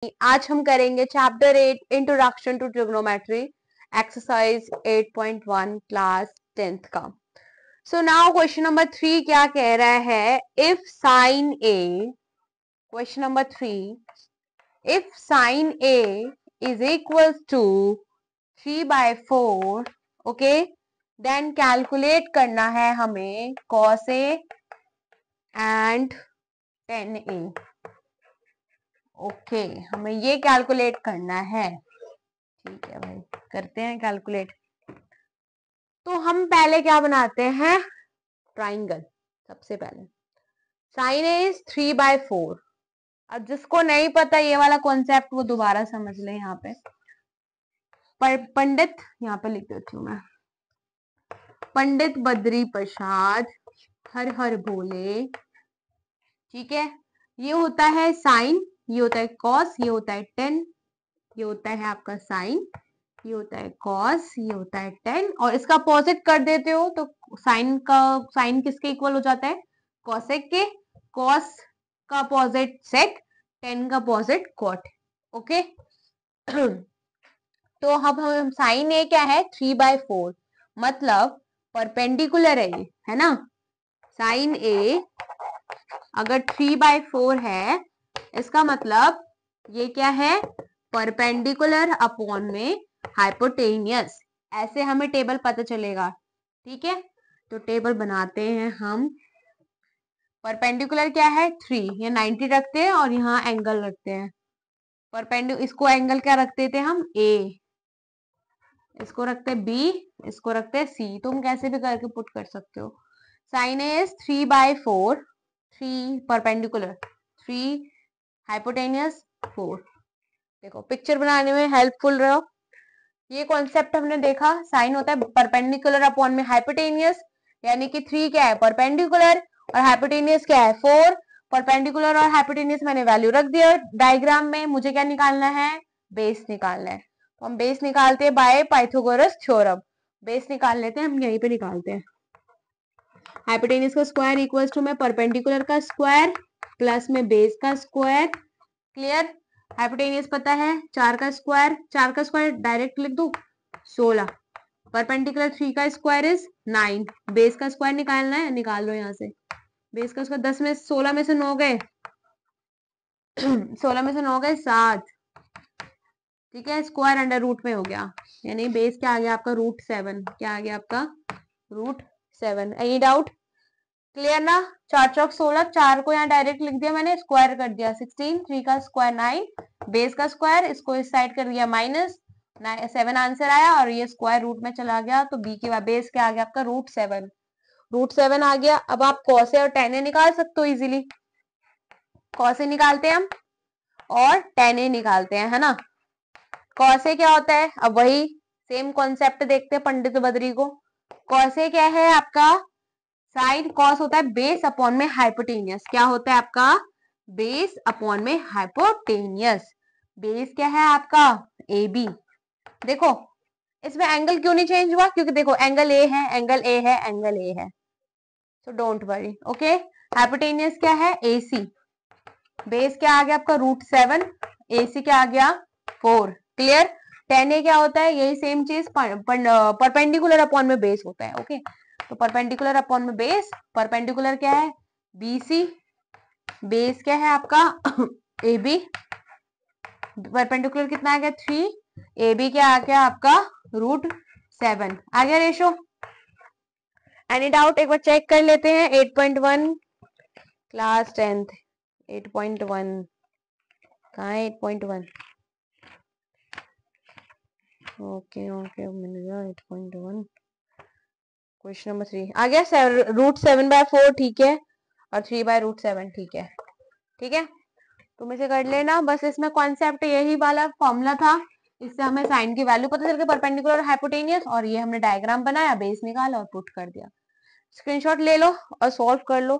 आज हम करेंगे chapter 8 introduction to trigonometry exercise 8.1 class 10th का। सो नाउ क्वेश्चन नंबर 3 क्या कह रहा है, if sine A, question number 3, if sine A is equal to 3/4, okay, then calculate करना है हमें cos A and tan A. Okay, हमें ये कैलकुलेट करना है। ठीक है भाई, करते हैं कैलकुलेट। तो हम पहले क्या बनाते हैं, ट्राइंगल। सबसे पहले साइन ए इज 3/4। अब जिसको नहीं पता ये वाला कॉन्सेप्ट वो दोबारा समझ ले। यहाँ पे पंडित, यहाँ पे लिख देती हूँ मैं, पंडित बद्री प्रसाद हर हर भोले। ठीक है, ये होता है साइन, ये होता है कॉस, ये होता है टेन, ये होता है आपका साइन, ये होता है कॉस, ये होता है टेन, और इसका अपोजिट कर देते हो तो साइन किसके इक्वल हो जाता है, कॉसेक के। कॉस का अपोजिट सेक, टेन का अपोजिट कॉट। ओके तो अब हम साइन ए क्या है, 3/4, मतलब परपेंडिकुलर है ये, है ना। साइन ए अगर 3/4 है, इसका मतलब ये क्या है, परपेंडिकुलर अपॉन में हाइपोटेनियस। ऐसे हमें टेबल पता चलेगा। ठीक है, तो टेबल बनाते हैं हम। परपेंडिकुलर क्या है 3, ये 90 रखते हैं और यहाँ एंगल रखते हैं। इसको एंगल क्या रखते थे हम, ए, इसको रखते हैं बी, इसको रखते हैं सी। तुम कैसे भी करके पुट कर सकते हो। Sine A is 3/4, 3 perpendicular, 3 hypotenuse 4। देखो पिक्चर बनाने में हेल्पफुल रहो। ये कॉन्सेप्ट हमने देखा, साइन होता है परपेंडिकुलर अपॉन में हाइपोटेनियस, यानी कि 3 क्या है परपेंडिकुलर और हाइपोटेनियस क्या है 4। परपेंडिकुलर और हाइपोटेनियस मैंने वैल्यू रख दिया डायग्राम में। मुझे क्या निकालना है, बेस निकालना है। तो हम बेस निकालते हैं बाय पाइथागोरस थ्योरम। बेस निकाल लेते हैं, हम यहीं पे निकालते हैं। हाइपोटेनियस का स्क्वायर इक्वल्स टू में परपेंडिकुलर का स्क्वायर प्लस में बेस का स्क्वायर। क्लियर। हाइपोटेनियस पता है 4 का स्क्वायर, 4 का स्क्वायर डायरेक्ट लिख दो 16। परपेंडिकुलर 3 का स्क्वायर इज 9। बेस का स्क्वायर निकालना है, निकाल लो यहाँ से। बेस का स्क्वायर 10 में 16 में से 9 गए 16 में से 9 गए 7। ठीक है, स्क्वायर अंडर रूट में हो गया, यानी बेस क्या आ गया आपका √7। क्या आ गया आपका √7। एनी डाउट, क्लियर ना। 4 चौक 16, 4 को यहाँ डायरेक्ट लिख दिया मैंने, स्क्वायर कर दिया 16, 3 का स्क्वायर 9, बेस का स्क्वायर इसको इस साइड कर दिया -7 आंसर आया, और ये स्क्वायर रूट में चला गया तो बी के बाद बेस क्या आ गया आपका √7। √7 आ गया। अब आप कॉस और टेन ए निकाल सकते हो इजीली। कॉस ए निकालते हैं हम और टेन ए निकालते हैं, है ना। कॉस ए क्या होता है, अब वही सेम कॉन्सेप्ट देखते हैं पंडित बद्री को। कॉस ए क्या है आपका, साइन कॉस होता है बेस अपॉन में हाइपोटेनियस। क्या होता है आपका, बेस अपॉन में हाइपोटेनियस। बेस क्या है आपका ए बी। देखो इसमें एंगल क्यों नहीं चेंज हुआ, क्योंकि देखो एंगल ए है, एंगल ए है, एंगल ए है, so don't worry. Okay, hypotenuse क्या है ए सी। बेस क्या आ गया आपका √7, ए सी क्या आ गया 4। क्लियर। टेन ए क्या होता है, यही सेम चीज, परपेंडिकुलर अपॉन में बेस होता है। ओके, तो परपेंडिकुलर अपॉन में बेस, परपेंडिकुलर क्या है BC, बेस क्या है आपका AB, परपेंडिकुलर कितना आ गया 3, AB क्या आ गया आपका √7 आ गया रेशो। एनी डाउट, एक बार चेक कर लेते हैं। 8.1 क्लास 10th 8.1 कहाँ है 8.1। ओके ओके मिल गया 8.1। क्वेश्चन नंबर 3 आ गया, √7/4 ठीक है, और 3/√7 ठीक है। ठीक है, तुम इसे कर लेना। बस इसमें कॉन्सेप्ट यही वाला फॉर्मूला था, इससे हमें साइन की वैल्यू पता चल गई परपेंडिकुलर और हाइपोटेनियस, और ये हमने डायग्राम बनाया, बेस निकाला और पुट कर दिया। स्क्रीनशॉट ले लो और सॉल्व कर लो।